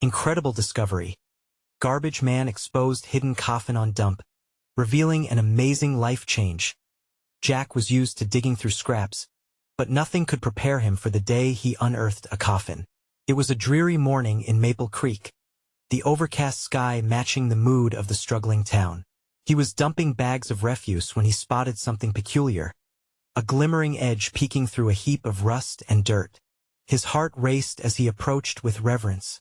Incredible discovery. Garbage man exposed hidden coffin on dump, revealing an amazing life change. Jack was used to digging through scraps, but nothing could prepare him for the day he unearthed a coffin. It was a dreary morning in Maple Creek, the overcast sky matching the mood of the struggling town. He was dumping bags of refuse when he spotted something peculiar, a glimmering edge peeking through a heap of rust and dirt. His heart raced as he approached with reverence,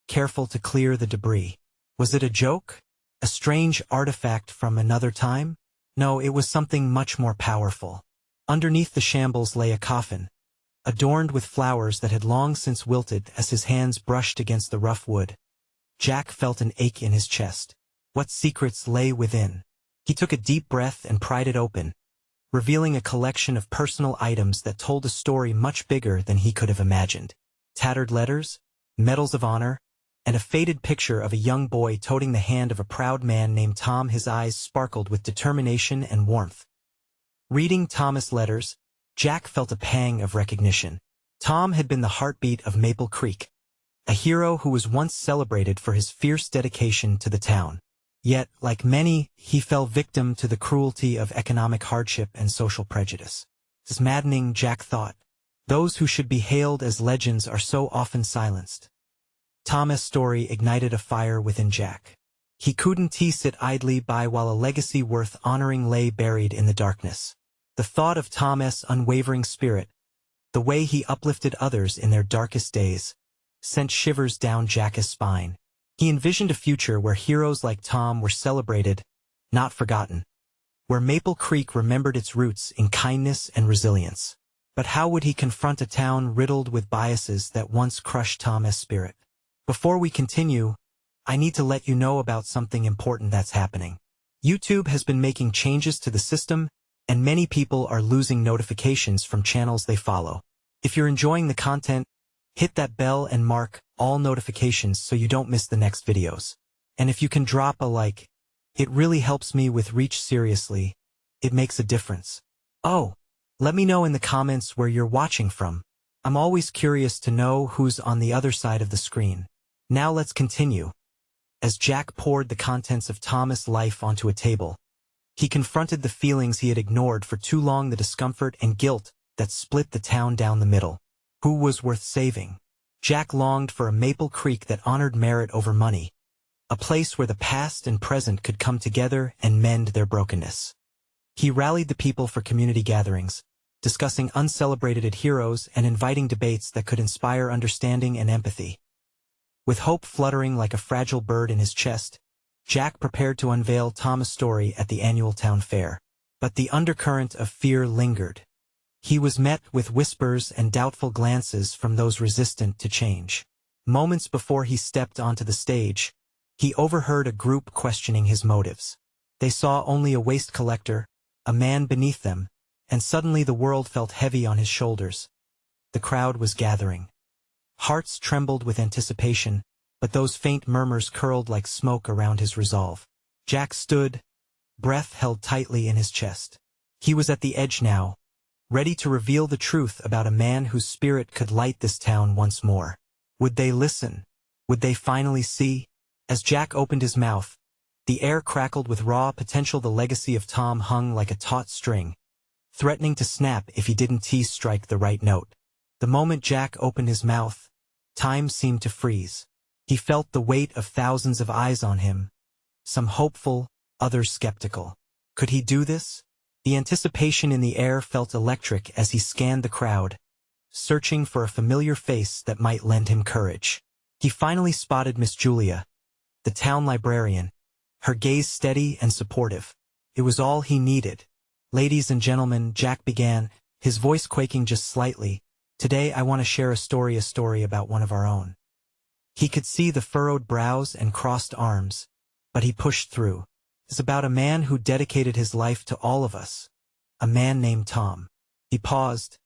careful to clear the debris. Was it a joke? A strange artifact from another time? No, it was something much more powerful. Underneath the shambles lay a coffin, adorned with flowers that had long since wilted as his hands brushed against the rough wood. Jack felt an ache in his chest. What secrets lay within? He took a deep breath and pried it open, revealing a collection of personal items that told a story much bigger than he could have imagined. Tattered letters, medals of honor, and a faded picture of a young boy toting the hand of a proud man named Tom. His eyes sparkled with determination and warmth. Reading Thomas' letters, Jack felt a pang of recognition. Tom had been the heartbeat of Maple Creek, a hero who was once celebrated for his fierce dedication to the town. Yet, like many, he fell victim to the cruelty of economic hardship and social prejudice. It's maddening, Jack thought. Those who should be hailed as legends are so often silenced. Thomas' story ignited a fire within Jack. He couldn't sit idly by while a legacy worth honoring lay buried in the darkness. The thought of Thomas' unwavering spirit, the way he uplifted others in their darkest days, sent shivers down Jack's spine. He envisioned a future where heroes like Tom were celebrated, not forgotten, where Maple Creek remembered its roots in kindness and resilience. But how would he confront a town riddled with biases that once crushed Thomas' spirit? Before we continue, I need to let you know about something important that's happening. YouTube has been making changes to the system, and many people are losing notifications from channels they follow. If you're enjoying the content, hit that bell and mark all notifications so you don't miss the next videos. And if you can drop a like, it really helps me with reach. Seriously, it makes a difference. Oh, let me know in the comments where you're watching from. I'm always curious to know who's on the other side of the screen. Now let's continue. As Jack poured the contents of Thomas' life onto a table, he confronted the feelings he had ignored for too long, the discomfort and guilt that split the town down the middle. Who was worth saving? Jack longed for a Maple Creek that honored merit over money, a place where the past and present could come together and mend their brokenness. He rallied the people for community gatherings, discussing uncelebrated heroes and inviting debates that could inspire understanding and empathy. With hope fluttering like a fragile bird in his chest, Jack prepared to unveil Thomas' story at the annual town fair. But the undercurrent of fear lingered. He was met with whispers and doubtful glances from those resistant to change. Moments before he stepped onto the stage, he overheard a group questioning his motives. They saw only a waste collector, a man beneath them, and suddenly the world felt heavy on his shoulders. The crowd was gathering. Hearts trembled with anticipation, but those faint murmurs curled like smoke around his resolve. Jack stood, breath held tightly in his chest. He was at the edge now, ready to reveal the truth about a man whose spirit could light this town once more. Would they listen? Would they finally see? As Jack opened his mouth, the air crackled with raw potential. The legacy of Tom hung like a taut string, threatening to snap if he didn't strike the right note. The moment Jack opened his mouth, time seemed to freeze. He felt the weight of thousands of eyes on him, some hopeful, others skeptical. Could he do this? The anticipation in the air felt electric as he scanned the crowd, searching for a familiar face that might lend him courage. He finally spotted Miss Julia, the town librarian, her gaze steady and supportive. It was all he needed. "Ladies and gentlemen," Jack began, his voice quaking just slightly, "today I want to share a story about one of our own." He could see the furrowed brows and crossed arms, but he pushed through. It's about a man who dedicated his life to all of us, a man named Tom. He paused,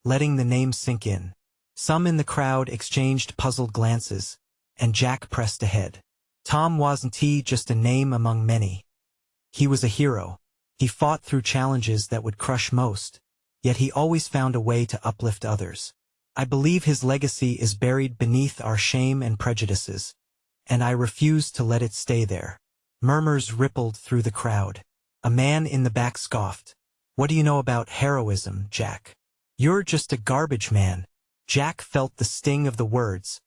letting the name sink in. Some in the crowd exchanged puzzled glances, and Jack pressed ahead. Tom wasn't just a name among many. He was a hero. He fought through challenges that would crush most, yet he always found a way to uplift others. I believe his legacy is buried beneath our shame and prejudices, and I refuse to let it stay there. Murmurs rippled through the crowd. A man in the back scoffed. What do you know about heroism, Jack? You're just a garbage man. Jack felt the sting of the words,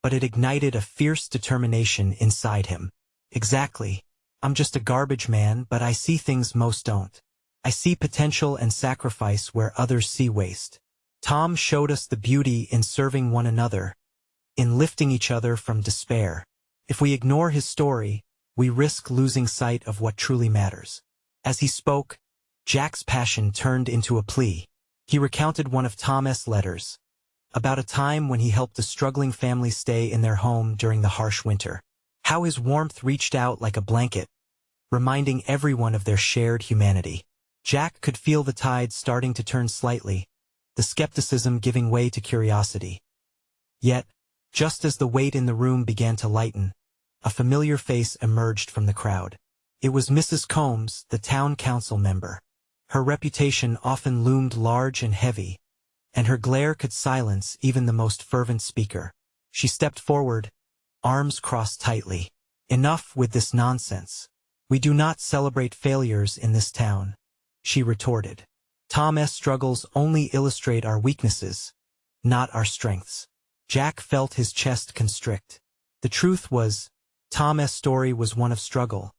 but it ignited a fierce determination inside him. Exactly. I'm just a garbage man, but I see things most don't. I see potential and sacrifice where others see waste. Tom showed us the beauty in serving one another, in lifting each other from despair. If we ignore his story, we risk losing sight of what truly matters. As he spoke, Jack's passion turned into a plea. He recounted one of Tom's letters, about a time when he helped a struggling family stay in their home during the harsh winter. How his warmth reached out like a blanket, reminding everyone of their shared humanity. Jack could feel the tide starting to turn slightly, the skepticism giving way to curiosity. Yet, just as the weight in the room began to lighten, a familiar face emerged from the crowd. It was Mrs. Combs, the town council member. Her reputation often loomed large and heavy, and her glare could silence even the most fervent speaker. She stepped forward, arms crossed tightly. Enough with this nonsense. We do not celebrate failures in this town, she retorted. Tom's struggles only illustrate our weaknesses, not our strengths. Jack felt his chest constrict. The truth was, Tom's story was one of struggle,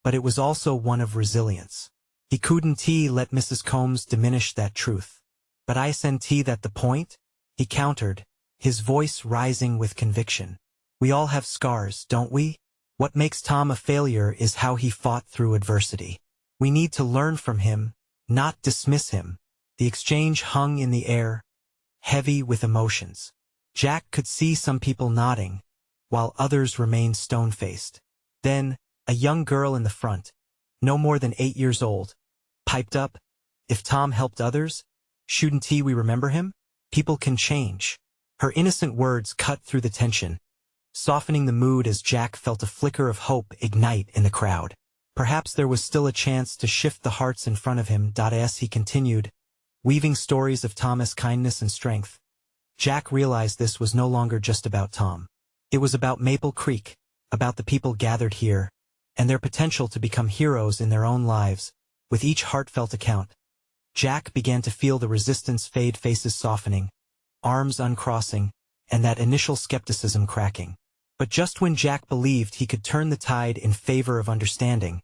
but it was also one of resilience. He couldn't let Mrs. Combs diminish that truth. But isn't that the point? He countered, his voice rising with conviction. We all have scars, don't we? What makes Tom a failure is how he fought through adversity. We need to learn from him, not dismiss him. The exchange hung in the air, heavy with emotions. Jack could see some people nodding, while others remained stone-faced. Then, a young girl in the front, no more than 8 years old, piped up, if Tom helped others, shouldn't we remember him? People can change. Her innocent words cut through the tension, softening the mood as Jack felt a flicker of hope ignite in the crowd. Perhaps there was still a chance to shift the hearts in front of him. As he continued, weaving stories of Tom's kindness and strength, Jack realized this was no longer just about Tom. It was about Maple Creek, about the people gathered here, and their potential to become heroes in their own lives. With each heartfelt account, Jack began to feel the resistance fade, faces softening, arms uncrossing, and that initial skepticism cracking. But just when Jack believed he could turn the tide in favor of understanding,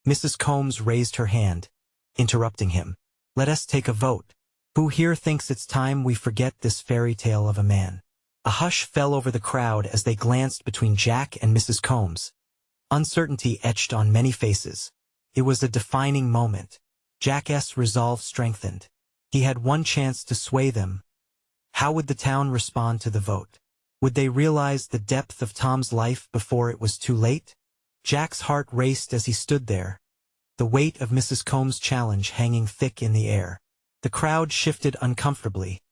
Mrs. Combs raised her hand, interrupting him. Let us take a vote. Who here thinks it's time we forget this fairy tale of a man? A hush fell over the crowd as they glanced between Jack and Mrs. Combs. Uncertainty etched on many faces. It was a defining moment. Jack's resolve strengthened. He had one chance to sway them. How would the town respond to the vote? Would they realize the depth of Tom's life before it was too late? Jack's heart raced as he stood there, the weight of Mrs. Combs' challenge hanging thick in the air. The crowd shifted uncomfortably,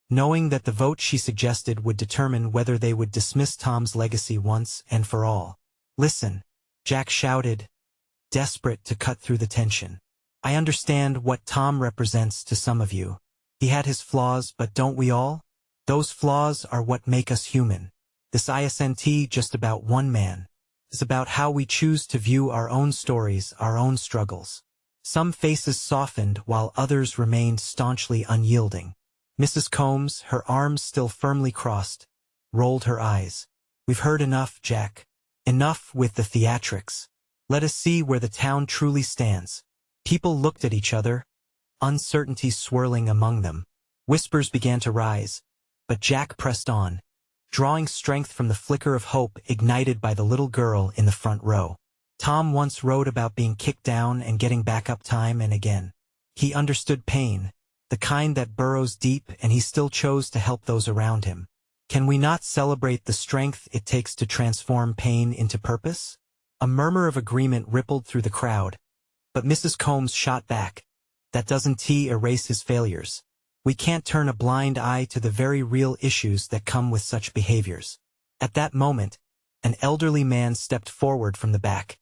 knowing that the vote she suggested would determine whether they would dismiss Tom's legacy once and for all. Listen, Jack shouted, desperate to cut through the tension. I understand what Tom represents to some of you. He had his flaws, but don't we all? Those flaws are what make us human. This isn't just about one man. It's about how we choose to view our own stories, our own struggles. Some faces softened while others remained staunchly unyielding. Mrs. Combs, her arms still firmly crossed, rolled her eyes. We've heard enough, Jack. Enough with the theatrics. Let us see where the town truly stands. People looked at each other, uncertainty swirling among them. Whispers began to rise, but Jack pressed on, drawing strength from the flicker of hope ignited by the little girl in the front row. Tom once wrote about being kicked down and getting back up time and again. He understood pain, the kind that burrows deep, and he still chose to help those around him. Can we not celebrate the strength it takes to transform pain into purpose? A murmur of agreement rippled through the crowd, but Mrs. Combs shot back. That doesn't erase his failures. We can't turn a blind eye to the very real issues that come with such behaviors. At that moment, an elderly man stepped forward from the back,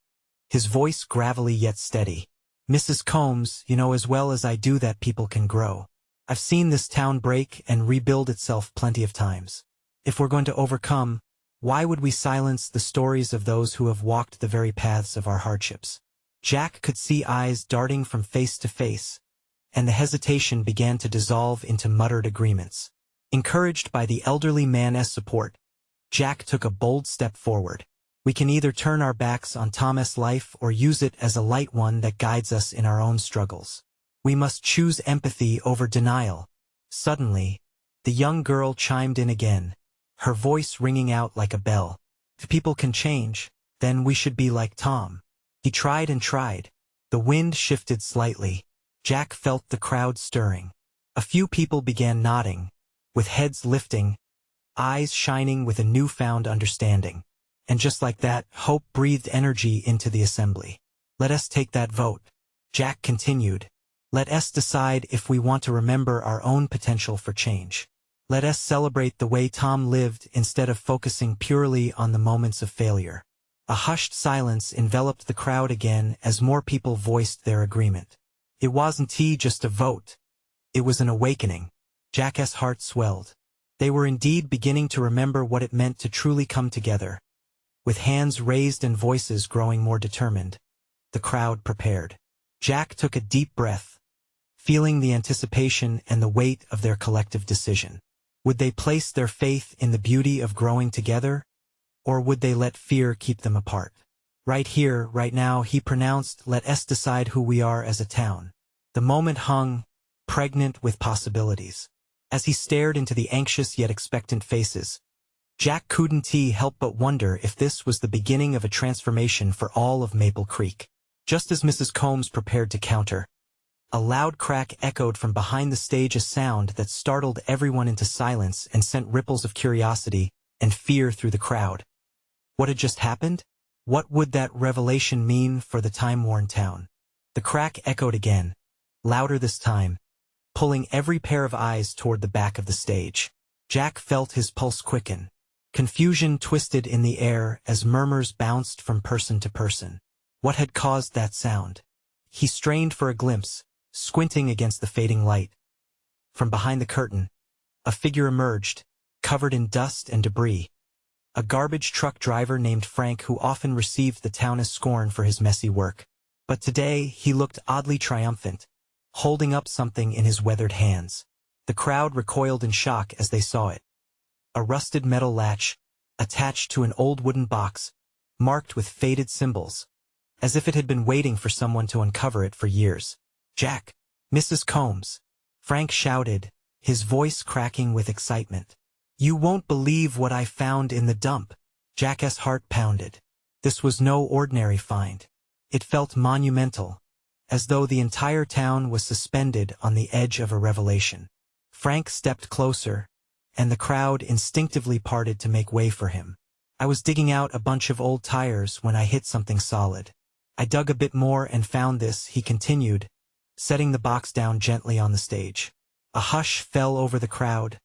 his voice gravelly yet steady. Mrs. Combs, you know as well as I do that people can grow. I've seen this town break and rebuild itself plenty of times. If we're going to overcome, why would we silence the stories of those who have walked the very paths of our hardships? Jack could see eyes darting from face to face, and the hesitation began to dissolve into muttered agreements. Encouraged by the elderly man's support, Jack took a bold step forward. We can either turn our backs on Thomas' life or use it as a light one that guides us in our own struggles. We must choose empathy over denial. Suddenly, the young girl chimed in again, her voice ringing out like a bell. If people can change, then we should be like Tom. He tried and tried. The wind shifted slightly. Jack felt the crowd stirring. A few people began nodding, with heads lifting, eyes shining with a newfound understanding. And just like that, hope breathed energy into the assembly. Let us take that vote. Jack continued. Let us decide if we want to remember our own potential for change. Let us celebrate the way Tom lived instead of focusing purely on the moments of failure. A hushed silence enveloped the crowd again as more people voiced their agreement. It wasn't just a vote. It was an awakening. Jack's heart swelled. They were indeed beginning to remember what it meant to truly come together. With hands raised and voices growing more determined, the crowd prepared. Jack took a deep breath, feeling the anticipation and the weight of their collective decision. Would they place their faith in the beauty of growing together, or would they let fear keep them apart? Right here, right now, he pronounced, let us decide who we are as a town. The moment hung, pregnant with possibilities. As he stared into the anxious yet expectant faces, Jack couldn't help but wonder if this was the beginning of a transformation for all of Maple Creek. Just as Mrs. Combs prepared to counter, a loud crack echoed from behind the stage, a sound that startled everyone into silence and sent ripples of curiosity and fear through the crowd. What had just happened? What would that revelation mean for the time-worn town? The crack echoed again, louder this time, pulling every pair of eyes toward the back of the stage. Jack felt his pulse quicken. Confusion twisted in the air as murmurs bounced from person to person. What had caused that sound? He strained for a glimpse, squinting against the fading light. From behind the curtain, a figure emerged, covered in dust and debris. A garbage truck driver named Frank, who often received the town as scorn for his messy work. But today he looked oddly triumphant, holding up something in his weathered hands. The crowd recoiled in shock as they saw it. A rusted metal latch, attached to an old wooden box, marked with faded symbols, as if it had been waiting for someone to uncover it for years. Jack! Mrs. Combs! Frank shouted, his voice cracking with excitement. You won't believe what I found in the dump. Jack's heart pounded. This was no ordinary find. It felt monumental, as though the entire town was suspended on the edge of a revelation. Frank stepped closer, and the crowd instinctively parted to make way for him. I was digging out a bunch of old tires when I hit something solid. I dug a bit more and found this, he continued, setting the box down gently on the stage. A hush fell over the crowd,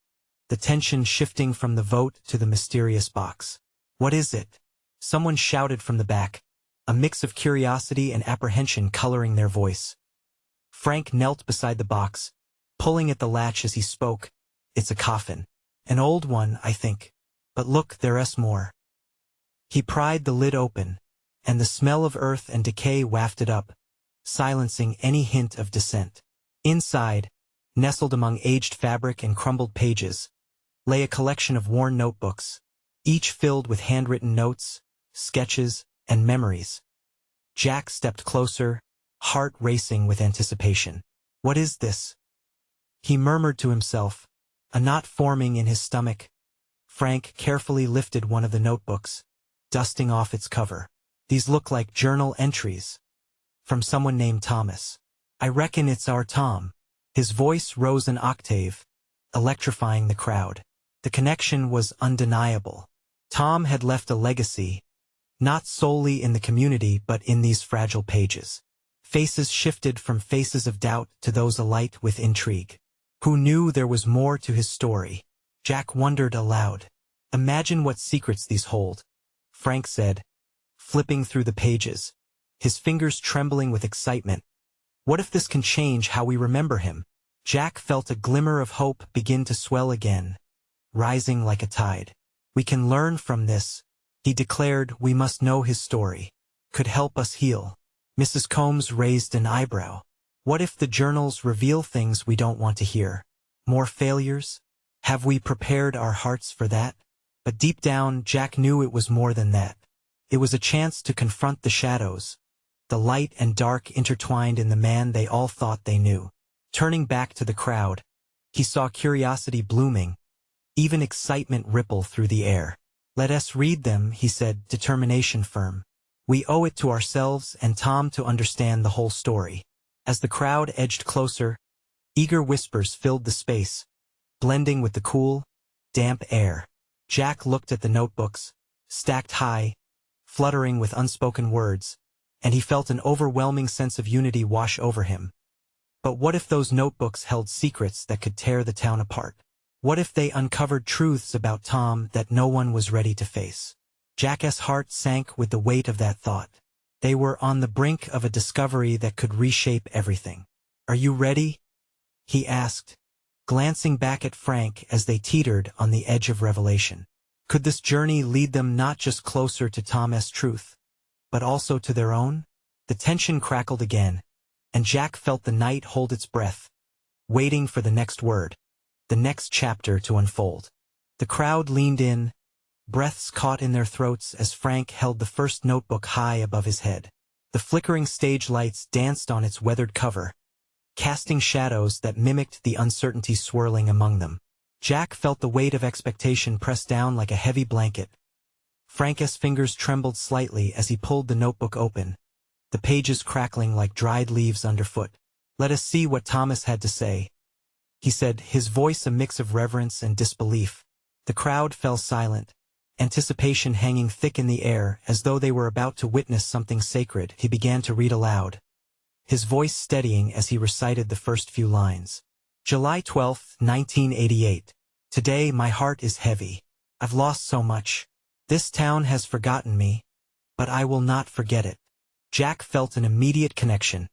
the tension shifting from the vote to the mysterious box. What is it? Someone shouted from the back, a mix of curiosity and apprehension coloring their voice. Frank knelt beside the box, pulling at the latch as he spoke. It's a coffin. An old one, I think. But look, there's more. He pried the lid open, and the smell of earth and decay wafted up, silencing any hint of dissent. Inside, nestled among aged fabric and crumbled pages, lay a collection of worn notebooks, each filled with handwritten notes, sketches, and memories. Jack stepped closer, heart racing with anticipation. What is this? He murmured to himself, a knot forming in his stomach. Frank carefully lifted one of the notebooks, dusting off its cover. These look like journal entries. From someone named Thomas. I reckon it's our Tom. His voice rose an octave, electrifying the crowd. The connection was undeniable. Tom had left a legacy, not solely in the community but in these fragile pages. Faces shifted from faces of doubt to those alight with intrigue. Who knew there was more to his story? Jack wondered aloud. Imagine what secrets these hold, Frank said, flipping through the pages, his fingers trembling with excitement. What if this can change how we remember him? Jack felt a glimmer of hope begin to swell again, rising like a tide. "We can learn from this," he declared. "We must know his story. Could help us heal." Mrs. Combs raised an eyebrow. "What if the journals reveal things we don't want to hear? More failures? Have we prepared our hearts for that?" But deep down, Jack knew it was more than that. It was a chance to confront the shadows, the light and dark intertwined in the man they all thought they knew. Turning back to the crowd, he saw curiosity blooming, even excitement ripple through the air. "Let us read them," he said, determination firm. "We owe it to ourselves and Tom to understand the whole story." As the crowd edged closer, eager whispers filled the space, blending with the cool, damp air. Jack looked at the notebooks, stacked high, fluttering with unspoken words, and he felt an overwhelming sense of unity wash over him. But what if those notebooks held secrets that could tear the town apart? What if they uncovered truths about Tom that no one was ready to face? Jack's heart sank with the weight of that thought. They were on the brink of a discovery that could reshape everything. "Are you ready?" he asked, glancing back at Frank as they teetered on the edge of revelation. Could this journey lead them not just closer to Tom's truth, but also to their own? The tension crackled again, and Jack felt the night hold its breath, waiting for the next word, the next chapter to unfold. The crowd leaned in, breaths caught in their throats as Frank held the first notebook high above his head. The flickering stage lights danced on its weathered cover, casting shadows that mimicked the uncertainty swirling among them. Jack felt the weight of expectation press down like a heavy blanket. Frank's fingers trembled slightly as he pulled the notebook open, the pages crackling like dried leaves underfoot. "Let us see what Thomas had to say," he said, his voice a mix of reverence and disbelief. The crowd fell silent, anticipation hanging thick in the air as though they were about to witness something sacred. He began to read aloud, his voice steadying as he recited the first few lines. July 12, 1988. "Today my heart is heavy. I've lost so much. This town has forgotten me, but I will not forget it." Jack felt an immediate connection,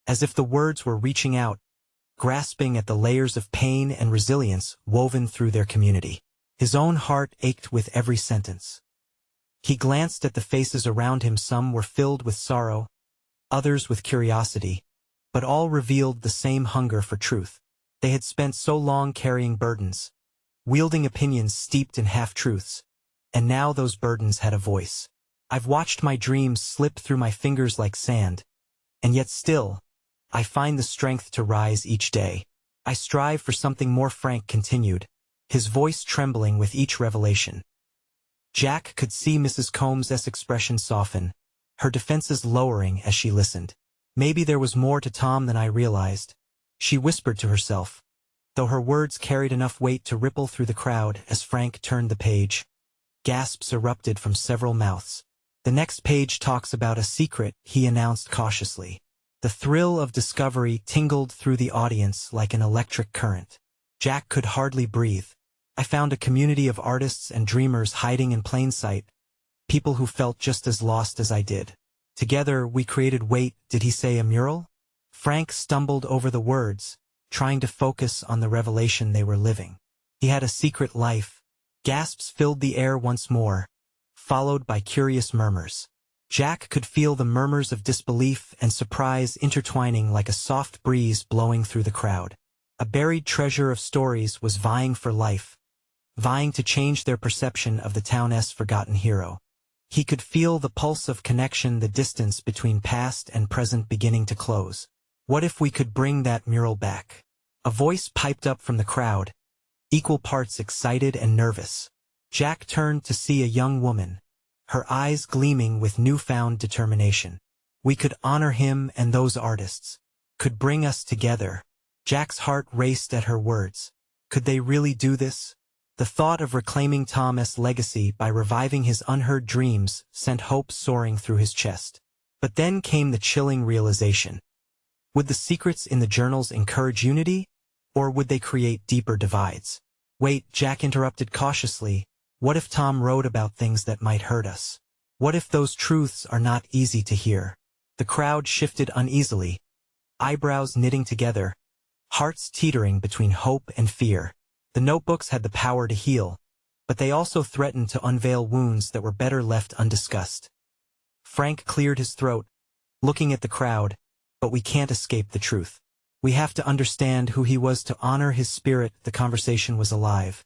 as if the words were reaching out, grasping at the layers of pain and resilience woven through their community. His own heart ached with every sentence. He glanced at the faces around him. Some were filled with sorrow, others with curiosity, but all revealed the same hunger for truth. They had spent so long carrying burdens, wielding opinions steeped in half-truths, and now those burdens had a voice. "I've watched my dreams slip through my fingers like sand, and yet still, I find the strength to rise each day. I strive for something more," Frank continued, his voice trembling with each revelation. Jack could see Mrs. Combs' expression soften, her defenses lowering as she listened. "Maybe there was more to Tom than I realized," she whispered to herself, though her words carried enough weight to ripple through the crowd. As Frank turned the page, gasps erupted from several mouths. "The next page talks about a secret," he announced cautiously. The thrill of discovery tingled through the audience like an electric current. Jack could hardly breathe. "I found a community of artists and dreamers hiding in plain sight, people who felt just as lost as I did. Together we created." Wait, did he say a mural? Frank stumbled over the words, trying to focus on the revelation they were living. "He had a secret life." Gasps filled the air once more, followed by curious murmurs. Jack could feel the murmurs of disbelief and surprise intertwining like a soft breeze blowing through the crowd. A buried treasure of stories was vying for life, vying to change their perception of the town's forgotten hero. He could feel the pulse of connection, the distance between past and present beginning to close. "What if we could bring that mural back?" A voice piped up from the crowd, equal parts excited and nervous. Jack turned to see a young woman, her eyes gleaming with newfound determination. "We could honor him, and those artists could bring us together." Jack's heart raced at her words. Could they really do this? The thought of reclaiming Tom's legacy by reviving his unheard dreams sent hope soaring through his chest. But then came the chilling realization. Would the secrets in the journals encourage unity, or would they create deeper divides? "Wait," Jack interrupted cautiously. "What if Tom wrote about things that might hurt us? What if those truths are not easy to hear?" The crowd shifted uneasily, eyebrows knitting together, hearts teetering between hope and fear. The notebooks had the power to heal, but they also threatened to unveil wounds that were better left undiscussed. Frank cleared his throat, looking at the crowd, but we can't escape the truth. We have to understand who he was to honor his spirit. The conversation was alive,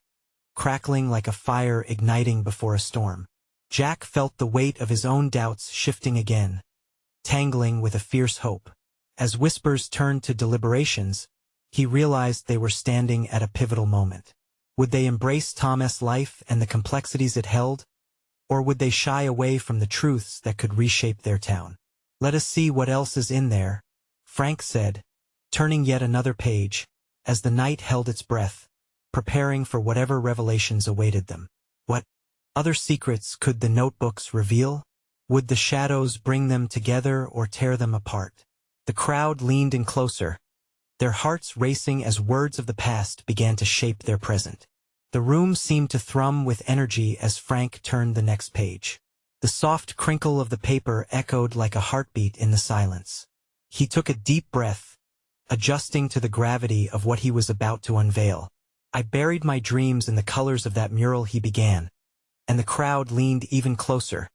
crackling like a fire igniting before a storm. Jack felt the weight of his own doubts shifting again, tangling with a fierce hope. As whispers turned to deliberations, he realized they were standing at a pivotal moment. Would they embrace Tom's life and the complexities it held, or would they shy away from the truths that could reshape their town? "Let us see what else is in there," Frank said, turning yet another page, as the night held its breath, preparing for whatever revelations awaited them. What other secrets could the notebooks reveal? Would the shadows bring them together or tear them apart? The crowd leaned in closer, their hearts racing as words of the past began to shape their present. The room seemed to thrum with energy as Frank turned the next page. The soft crinkle of the paper echoed like a heartbeat in the silence. He took a deep breath, adjusting to the gravity of what he was about to unveil. "I buried my dreams in the colors of that mural," he began, and the crowd leaned even closer,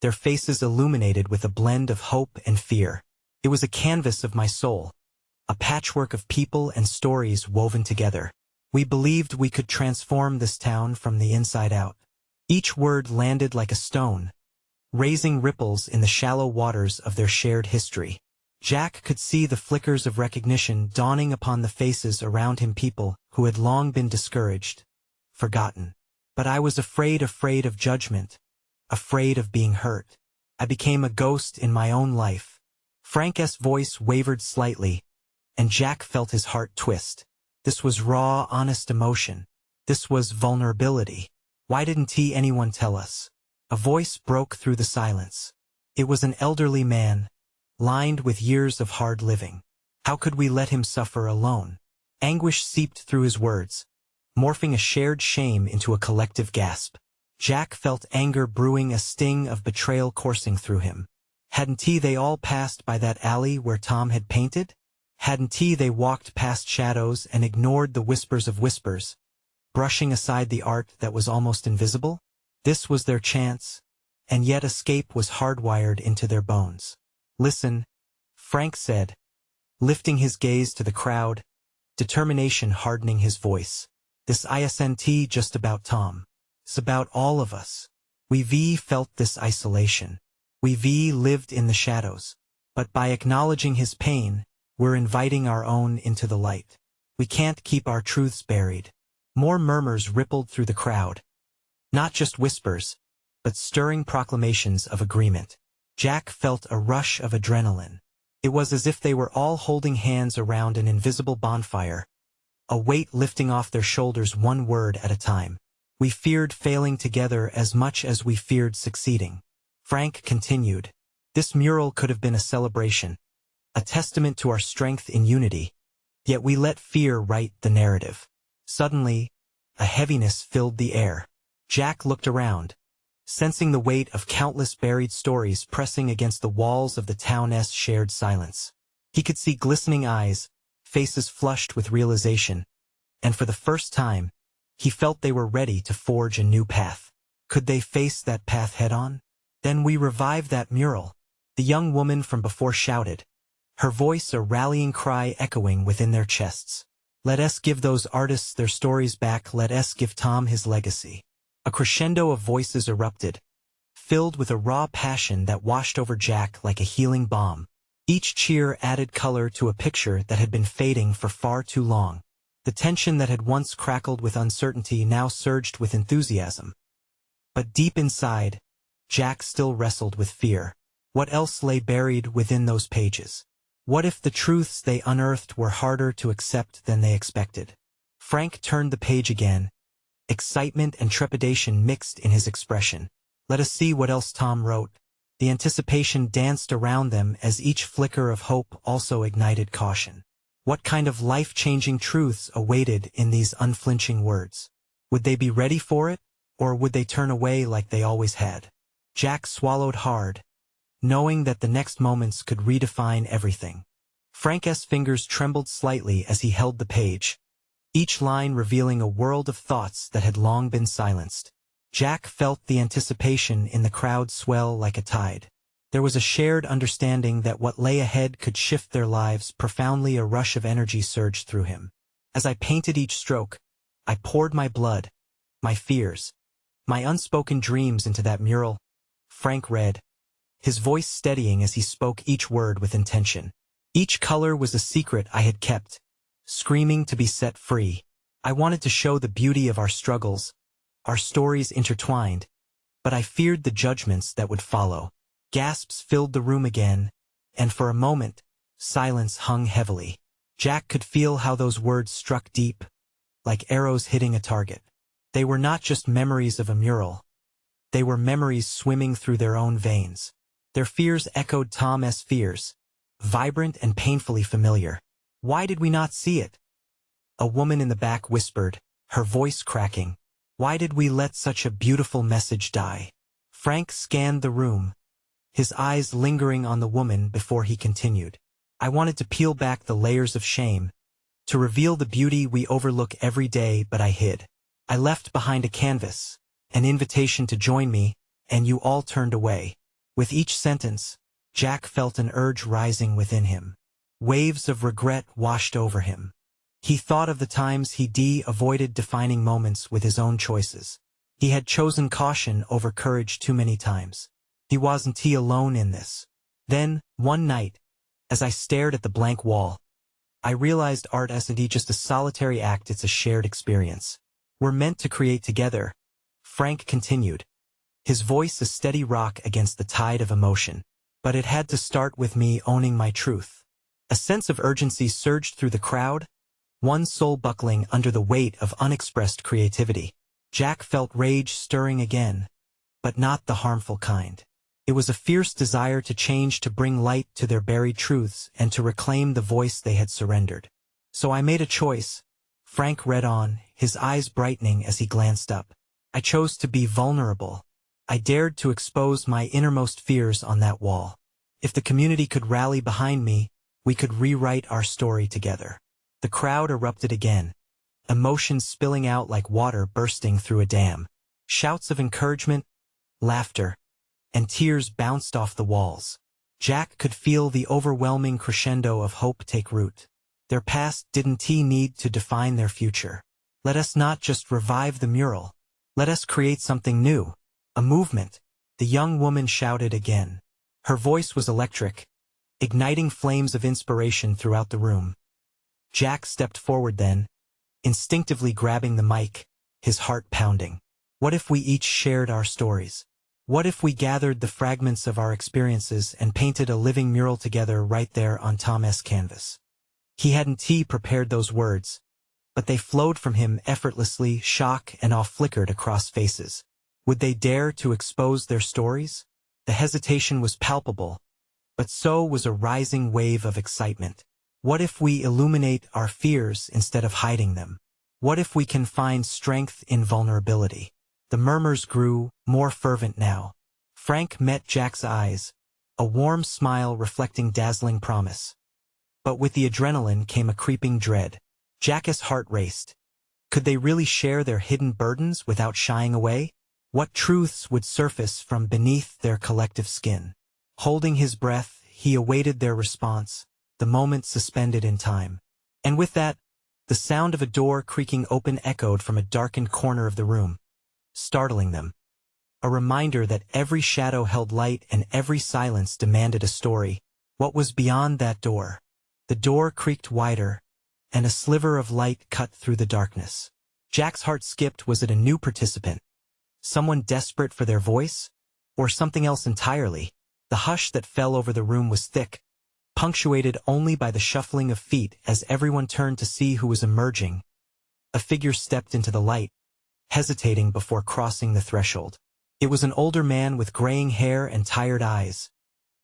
their faces illuminated with a blend of hope and fear. "It was a canvas of my soul, a patchwork of people and stories woven together. We believed we could transform this town from the inside out." Each word landed like a stone, raising ripples in the shallow waters of their shared history. Jack could see the flickers of recognition dawning upon the faces around him, people who had long been discouraged, forgotten. "But I was afraid of judgment, afraid of being hurt. I became a ghost in my own life." Frank's voice wavered slightly, and Jack felt his heart twist. This was raw, honest emotion. This was vulnerability. "Why didn't anyone tell us?" A voice broke through the silence. It was an elderly man, lined with years of hard living. "How could we let him suffer alone?" Anguish seeped through his words, morphing a shared shame into a collective gasp. Jack felt anger brewing, a sting of betrayal coursing through him. Hadn't they all passed by that alley where Tom had painted? Hadn't they walked past shadows and ignored the whispers of whispers, brushing aside the art that was almost invisible? This was their chance, and yet escape was hardwired into their bones. "Listen," Frank said, lifting his gaze to the crowd, determination hardening his voice. "This isn't just about Tom. It's about all of us. We've felt this isolation. We've lived in the shadows. But by acknowledging his pain, we're inviting our own into the light. We can't keep our truths buried." More murmurs rippled through the crowd. Not just whispers, but stirring proclamations of agreement. Jack felt a rush of adrenaline. It was as if they were all holding hands around an invisible bonfire, a weight lifting off their shoulders one word at a time. "We feared failing together as much as we feared succeeding." Frank continued. "This mural could have been a celebration, a testament to our strength in unity, yet we let fear write the narrative." Suddenly, a heaviness filled the air. Jack looked around, sensing the weight of countless buried stories pressing against the walls of the town's shared silence. He could see glistening eyes, faces flushed with realization, and for the first time, he felt they were ready to forge a new path. Could they face that path head-on? "Then we revive that mural," the young woman from before shouted, her voice a rallying cry echoing within their chests. "Let us give those artists their stories back. Let us give Tom his legacy." A crescendo of voices erupted, filled with a raw passion that washed over Jack like a healing balm. Each cheer added color to a picture that had been fading for far too long. The tension that had once crackled with uncertainty now surged with enthusiasm. But deep inside, Jack still wrestled with fear. What else lay buried within those pages? What if the truths they unearthed were harder to accept than they expected? Frank turned the page again, excitement and trepidation mixed in his expression. "Let us see what else Tom wrote." The anticipation danced around them as each flicker of hope also ignited caution. What kind of life-changing truths awaited in these unflinching words? Would they be ready for it, or would they turn away like they always had? Jack swallowed hard, knowing that the next moments could redefine everything. Frank's fingers trembled slightly as he held the page, each line revealing a world of thoughts that had long been silenced. Jack felt the anticipation in the crowd swell like a tide. There was a shared understanding that what lay ahead could shift their lives profoundly. A rush of energy surged through him. As I painted each stroke, I poured my blood, my fears, my unspoken dreams into that mural. Frank read, his voice steadying as he spoke each word with intention. Each color was a secret I had kept, screaming to be set free. I wanted to show the beauty of our struggles, our stories intertwined, but I feared the judgments that would follow. Gasps filled the room again, and for a moment, silence hung heavily. Jack could feel how those words struck deep, like arrows hitting a target. They were not just memories of a mural. They were memories swimming through their own veins. Their fears echoed Tom's fears, vibrant and painfully familiar. Why did we not see it? A woman in the back whispered, her voice cracking. Why did we let such a beautiful message die? Frank scanned the room, his eyes lingering on the woman before he continued. I wanted to peel back the layers of shame, to reveal the beauty we overlook every day, but I hid. I left behind a canvas, an invitation to join me, and you all turned away. With each sentence, Jack felt an urge rising within him. Waves of regret washed over him. He thought of the times he avoided defining moments with his own choices. He had chosen caution over courage too many times. He wasn't alone in this. Then, one night, as I stared at the blank wall, I realized art isn't just a solitary act, it's a shared experience. We're meant to create together, Frank continued, his voice a steady rock against the tide of emotion. But it had to start with me owning my truth. A sense of urgency surged through the crowd, one soul buckling under the weight of unexpressed creativity. Jack felt rage stirring again, but not the harmful kind. It was a fierce desire to change, to bring light to their buried truths, and to reclaim the voice they had surrendered. So I made a choice, Frank read on, his eyes brightening as he glanced up. I chose to be vulnerable. I dared to expose my innermost fears on that wall. If the community could rally behind me, we could rewrite our story together. The crowd erupted again, emotions spilling out like water bursting through a dam. Shouts of encouragement, laughter, and tears bounced off the walls. Jack could feel the overwhelming crescendo of hope take root. Their past didn't need to define their future. Let us not just revive the mural. Let us create something new. A movement, the young woman shouted again. Her voice was electric, igniting flames of inspiration throughout the room. Jack stepped forward then, instinctively grabbing the mic, his heart pounding. What if we each shared our stories? What if we gathered the fragments of our experiences and painted a living mural together right there on Tom's canvas? He hadn't prepared those words, but they flowed from him effortlessly. Shock and awe flickered across faces. Would they dare to expose their stories? The hesitation was palpable, but so was a rising wave of excitement. What if we illuminate our fears instead of hiding them? What if we can find strength in vulnerability? The murmurs grew, more fervent now. Frank met Jack's eyes, a warm smile reflecting dazzling promise. But with the adrenaline came a creeping dread. Jack's heart raced. Could they really share their hidden burdens without shying away? What truths would surface from beneath their collective skin? Holding his breath, he awaited their response, the moment suspended in time. And with that, the sound of a door creaking open echoed from a darkened corner of the room, startling them. A reminder that every shadow held light and every silence demanded a story. What was beyond that door? The door creaked wider, and a sliver of light cut through the darkness. Jack's heart skipped. Was it a new participant? Someone desperate for their voice? Or something else entirely? The hush that fell over the room was thick, punctuated only by the shuffling of feet as everyone turned to see who was emerging. A figure stepped into the light, hesitating before crossing the threshold. It was an older man with graying hair and tired eyes,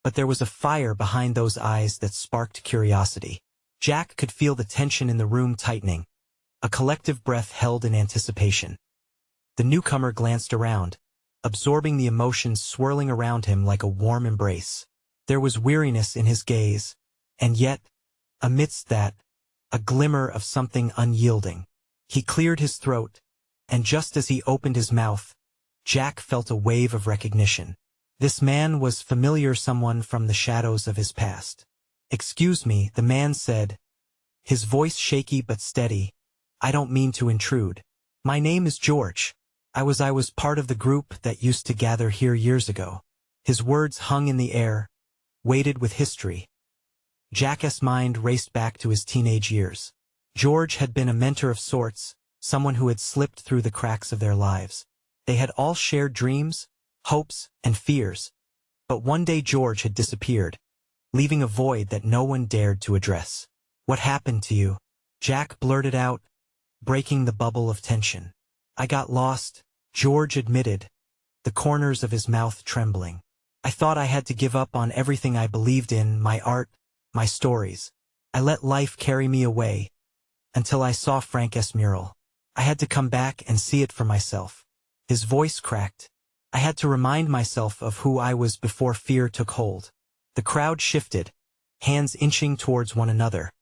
but there was a fire behind those eyes that sparked curiosity. Jack could feel the tension in the room tightening, a collective breath held in anticipation. The newcomer glanced around, absorbing the emotions swirling around him like a warm embrace. There was weariness in his gaze, and yet, Amidst that, a glimmer of something unyielding. He cleared his throat, and just as he opened his mouth, Jack felt a wave of recognition. This man was familiar, someone from the shadows of his past. "Excuse me," the man said, his voice shaky but steady. "I don't mean to intrude. My name is George. I was part of the group that used to gather here years ago." His words hung in the air, weighted with history. Jack's mind raced back to his teenage years. George had been a mentor of sorts, someone who had slipped through the cracks of their lives. They had all shared dreams, hopes, and fears. But one day George had disappeared, leaving a void that no one dared to address. "What happened to you?" Jack blurted out, breaking the bubble of tension. "I got lost," George admitted, the corners of his mouth trembling. "I thought I had to give up on everything I believed in, my art, my stories. I let life carry me away, until I saw Frank's mural. I had to come back and see it for myself." His voice cracked. "I had to remind myself of who I was before fear took hold." The crowd shifted, hands inching towards one another,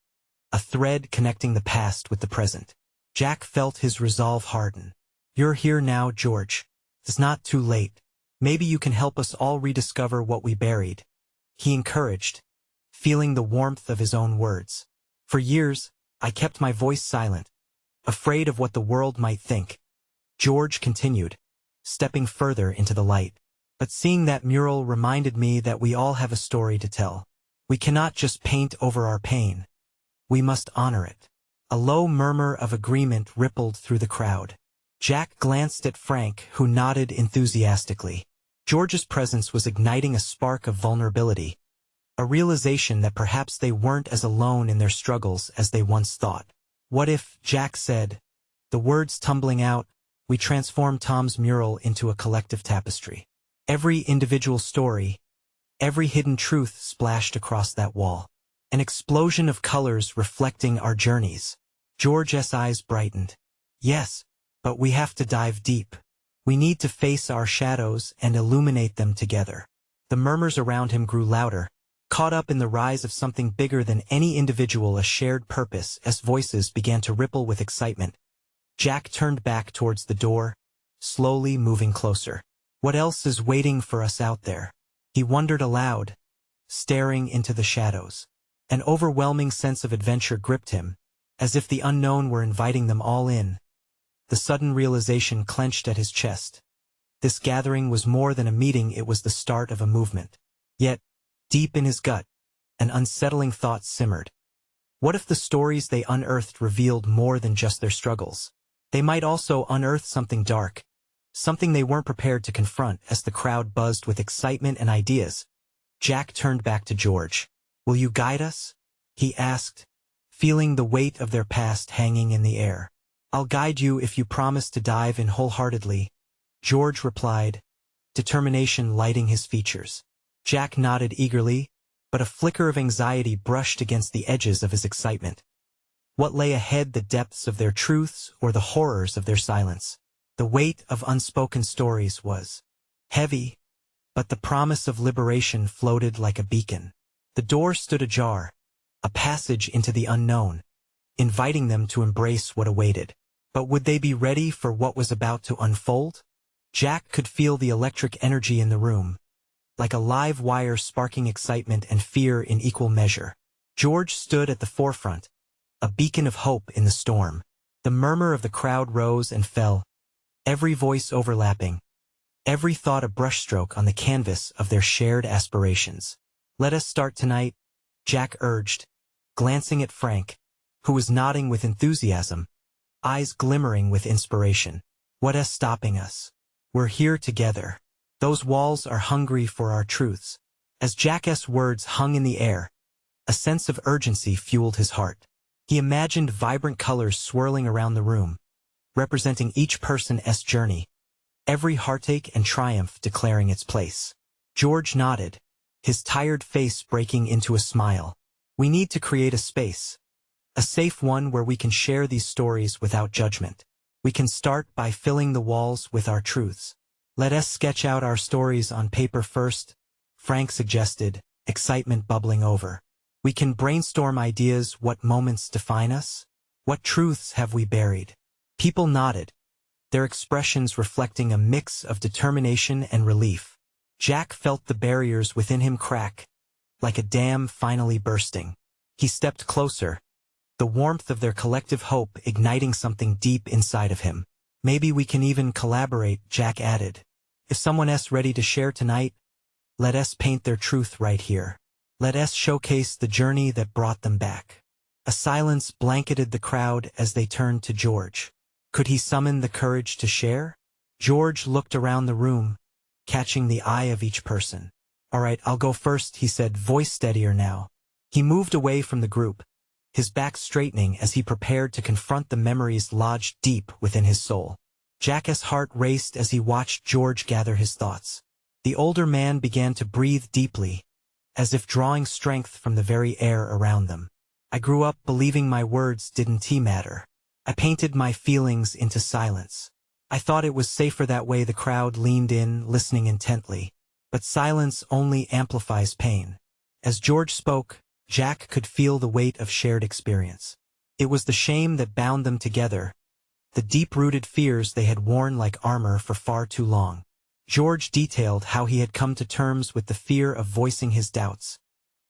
a thread connecting the past with the present. Jack felt his resolve harden. "You're here now, George. It's not too late. Maybe you can help us all rediscover what we buried," he encouraged, feeling the warmth of his own words. "For years, I kept my voice silent, afraid of what the world might think," George continued, stepping further into the light. "But seeing that mural reminded me that we all have a story to tell. We cannot just paint over our pain. We must honor it." A low murmur of agreement rippled through the crowd. Jack glanced at Frank, who nodded enthusiastically. George's presence was igniting a spark of vulnerability, a realization that perhaps they weren't as alone in their struggles as they once thought. "What if," Jack said, the words tumbling out, "we transform Tom's mural into a collective tapestry? Every individual story, every hidden truth splashed across that wall. An explosion of colors reflecting our journeys." George's eyes brightened. "Yes, but we have to dive deep. We need to face our shadows and illuminate them together." The murmurs around him grew louder, caught up in the rise of something bigger than any individual, a shared purpose. As voices began to ripple with excitement, Jack turned back towards the door, slowly moving closer. "What else is waiting for us out there?" he wondered aloud, staring into the shadows. An overwhelming sense of adventure gripped him, as if the unknown were inviting them all in. The sudden realization clenched at his chest. This gathering was more than a meeting, it was the start of a movement. Yet, deep in his gut, an unsettling thought simmered. What if the stories they unearthed revealed more than just their struggles? They might also unearth something dark, something they weren't prepared to confront. As the crowd buzzed with excitement and ideas, Jack turned back to George. "Will you guide us?" he asked, feeling the weight of their past hanging in the air. "I'll guide you if you promise to dive in wholeheartedly," George replied, determination lighting his features. Jack nodded eagerly, but a flicker of anxiety brushed against the edges of his excitement. What lay ahead, the depths of their truths or the horrors of their silence? The weight of unspoken stories was heavy, but the promise of liberation floated like a beacon. The door stood ajar, a passage into the unknown, inviting them to embrace what awaited. But would they be ready for what was about to unfold? Jack could feel the electric energy in the room, like a live wire, sparking excitement and fear in equal measure. George stood at the forefront, a beacon of hope in the storm. The murmur of the crowd rose and fell, every voice overlapping, every thought a brushstroke on the canvas of their shared aspirations. "Let us start tonight," Jack urged, glancing at Frank, who was nodding with enthusiasm, eyes glimmering with inspiration. "What's stopping us? We're here together. Those walls are hungry for our truths." As Jack's words hung in the air, a sense of urgency fueled his heart. He imagined vibrant colors swirling around the room, representing each person's journey, every heartache and triumph declaring its place. George nodded, his tired face breaking into a smile. "We need to create a space, a safe one where we can share these stories without judgment. We can start by filling the walls with our truths." "Let us sketch out our stories on paper first," Frank suggested, excitement bubbling over. We can brainstorm ideas. What moments define us? What truths have we buried? People nodded, their expressions reflecting a mix of determination and relief. Jack felt the barriers within him crack, like a dam finally bursting. He stepped closer, the warmth of their collective hope igniting something deep inside of him. Maybe we can even collaborate, Jack added. If someone else ready to share tonight, let us paint their truth right here. Let us showcase the journey that brought them back. A silence blanketed the crowd as they turned to George. Could he summon the courage to share? George looked around the room, catching the eye of each person. All right, I'll go first, he said, voice steadier now. He moved away from the group, his back straightening as he prepared to confront the memories lodged deep within his soul. Jack's heart raced as he watched George gather his thoughts. The older man began to breathe deeply, as if drawing strength from the very air around them. I grew up believing my words didn't matter. I painted my feelings into silence. I thought it was safer that way. The crowd leaned in, listening intently. But silence only amplifies pain. As George spoke, Jack could feel the weight of shared experience. It was the shame that bound them together, the deep-rooted fears they had worn like armor for far too long. George detailed how he had come to terms with the fear of voicing his doubts,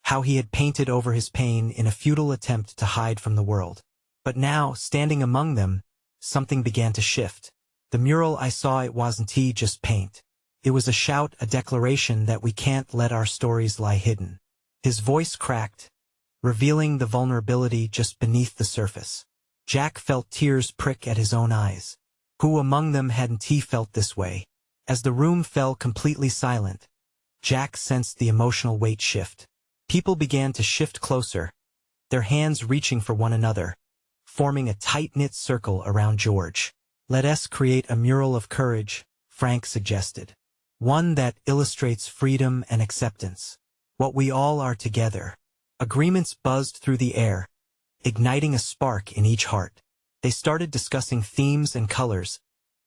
how he had painted over his pain in a futile attempt to hide from the world. But now, standing among them, something began to shift. The mural I saw, it wasn't just paint. It was a shout, a declaration that we can't let our stories lie hidden. His voice cracked, revealing the vulnerability just beneath the surface. Jack felt tears prick at his own eyes. Who among them hadn't felt this way? As the room fell completely silent, Jack sensed the emotional weight shift. People began to shift closer, their hands reaching for one another, forming a tight-knit circle around George. Let us create a mural of courage, Frank suggested. One that illustrates freedom and acceptance. What we all are together. Agreements buzzed through the air, igniting a spark in each heart. They started discussing themes and colors,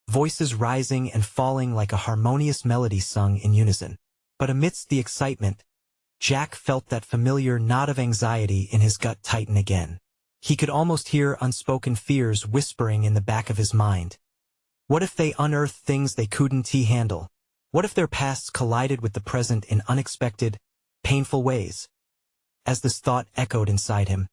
voices rising and falling like a harmonious melody sung in unison. But amidst the excitement, Jack felt that familiar knot of anxiety in his gut tighten again. He could almost hear unspoken fears whispering in the back of his mind. What if they unearthed things they couldn't handle? What if their pasts collided with the present in unexpected, painful ways? As this thought echoed inside him,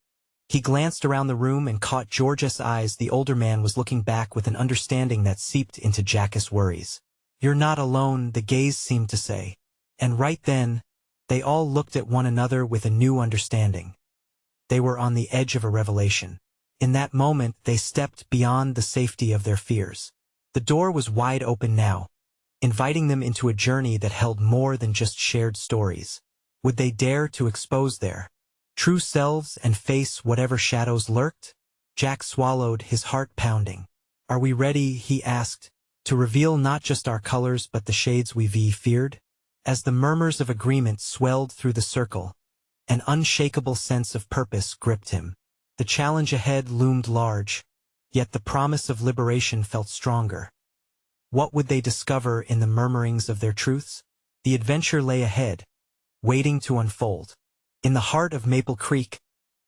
he glanced around the room and caught George's eyes. The older man was looking back with an understanding that seeped into Jack's worries. You're not alone, the gaze seemed to say. And right then, they all looked at one another with a new understanding. They were on the edge of a revelation. In that moment, they stepped beyond the safety of their fears. The door was wide open now, inviting them into a journey that held more than just shared stories. Would they dare to expose their true selves and face whatever shadows lurked? Jack swallowed, his heart pounding. Are we ready, he asked, to reveal not just our colors but the shades we feared? As the murmurs of agreement swelled through the circle, an unshakable sense of purpose gripped him. The challenge ahead loomed large, yet the promise of liberation felt stronger. What would they discover in the murmurings of their truths? The adventure lay ahead, waiting to unfold. In the heart of Maple Creek,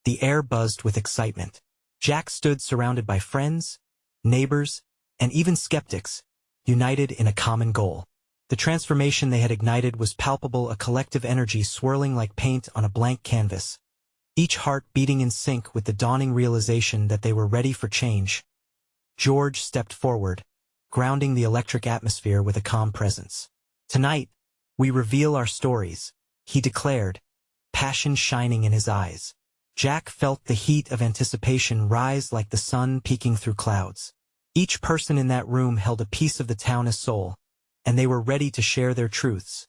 the air buzzed with excitement. Jack stood surrounded by friends, neighbors, and even skeptics, united in a common goal. The transformation they had ignited was palpable, a collective energy swirling like paint on a blank canvas, each heart beating in sync with the dawning realization that they were ready for change. George stepped forward, grounding the electric atmosphere with a calm presence. Tonight, we reveal our stories, he declared, passion shining in his eyes. Jack felt the heat of anticipation rise like the sun peeking through clouds. Each person in that room held a piece of the town's soul, and they were ready to share their truths.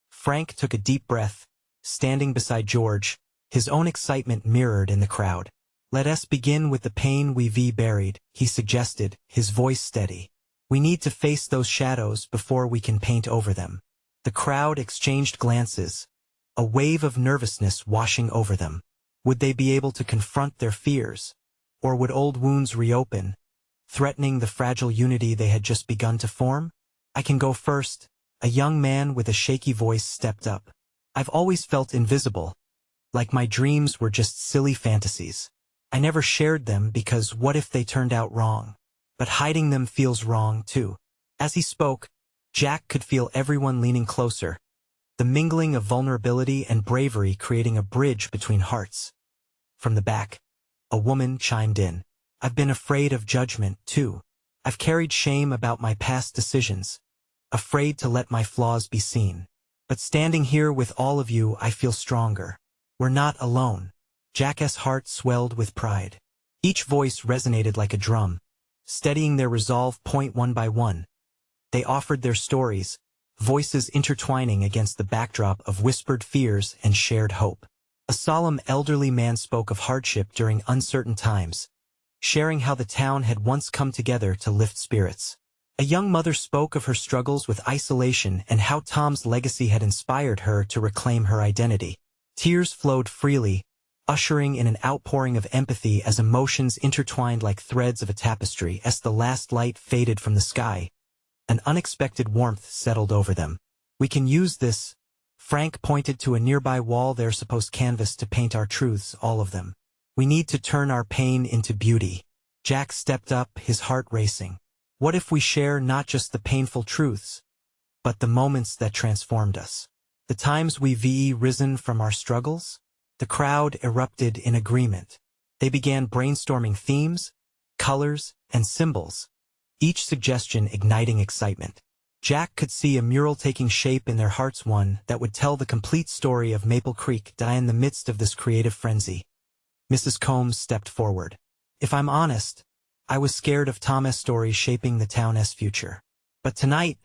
Frank took a deep breath, standing beside George, his own excitement mirrored in the crowd. Let us begin with the pain we buried, he suggested, his voice steady. We need to face those shadows before we can paint over them. The crowd exchanged glances, a wave of nervousness washing over them. Would they be able to confront their fears? Or would old wounds reopen, threatening the fragile unity they had just begun to form? I can go first, a young man with a shaky voice stepped up. I've always felt invisible, like my dreams were just silly fantasies. I never shared them because what if they turned out wrong? But hiding them feels wrong, too. As he spoke, Jack could feel everyone leaning closer, the mingling of vulnerability and bravery creating a bridge between hearts. From the back, a woman chimed in. I've been afraid of judgment, too. I've carried shame about my past decisions, afraid to let my flaws be seen. But standing here with all of you, I feel stronger. We're not alone. Jack's heart swelled with pride. Each voice resonated like a drum, steadying their resolve point one by one. They offered their stories, voices intertwining against the backdrop of whispered fears and shared hope. A solemn elderly man spoke of hardship during uncertain times, sharing how the town had once come together to lift spirits. A young mother spoke of her struggles with isolation and how Tom's legacy had inspired her to reclaim her identity. Tears flowed freely, ushering in an outpouring of empathy as emotions intertwined like threads of a tapestry. As the last light faded from the sky, an unexpected warmth settled over them. We can use this. Frank pointed to a nearby wall, their supposed canvas to paint our truths, all of them. We need to turn our pain into beauty. Jack stepped up, his heart racing. What if we share not just the painful truths, but the moments that transformed us? The times we've risen from our struggles? The crowd erupted in agreement. They began brainstorming themes, colors, and symbols, each suggestion igniting excitement. Jack could see a mural taking shape in their hearts, one that would tell the complete story of Maple Creek. In the midst of this creative frenzy, Mrs. Combs stepped forward. If I'm honest, I was scared of Tom's story shaping the town's future. But tonight,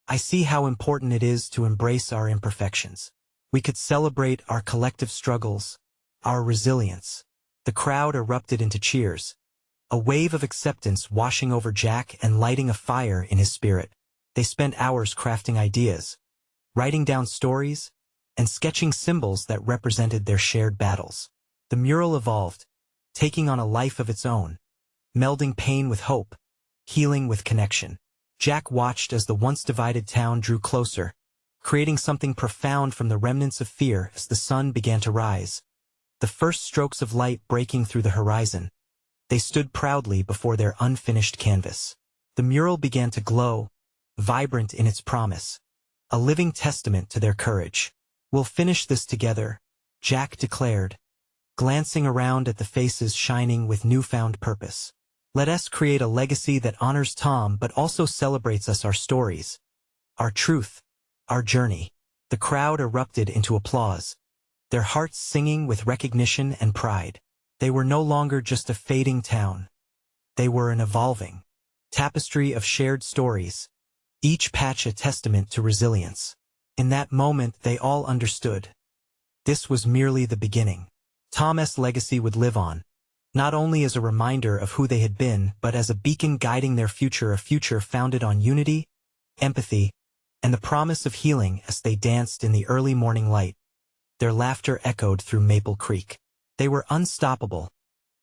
I see how important it is to embrace our imperfections. We could celebrate our collective struggles, our resilience. The crowd erupted into cheers, a wave of acceptance washing over Jack and lighting a fire in his spirit. They spent hours crafting ideas, writing down stories, and sketching symbols that represented their shared battles. The mural evolved, taking on a life of its own, melding pain with hope, healing with connection. Jack watched as the once divided town drew closer, creating something profound from the remnants of fear as the sun began to rise. The first strokes of light breaking through the horizon, they stood proudly before their unfinished canvas. The mural began to glow, vibrant in its promise, a living testament to their courage. We'll finish this together, Jack declared, glancing around at the faces shining with newfound purpose. Let us create a legacy that honors Tom but also celebrates us, our stories, our truth, our journey. The crowd erupted into applause, their hearts singing with recognition and pride. They were no longer just a fading town. They were an evolving tapestry of shared stories, each patch a testament to resilience. In that moment they all understood. This was merely the beginning. Tom's legacy would live on, not only as a reminder of who they had been, but as a beacon guiding their future, a future founded on unity, empathy, and the promise of healing. As they danced in the early morning light, their laughter echoed through Maple Creek. They were unstoppable,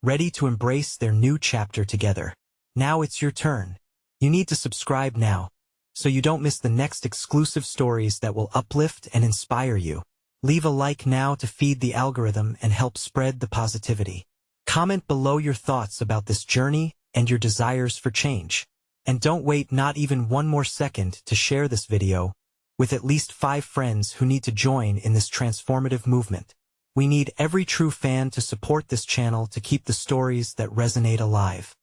ready to embrace their new chapter together. Now it's your turn. You need to subscribe now, so you don't miss the next exclusive stories that will uplift and inspire you. Leave a like now to feed the algorithm and help spread the positivity. Comment below your thoughts about this journey and your desires for change. And don't wait not even one more second to share this video with at least 5 friends who need to join in this transformative movement. We need every true fan to support this channel to keep the stories that resonate alive.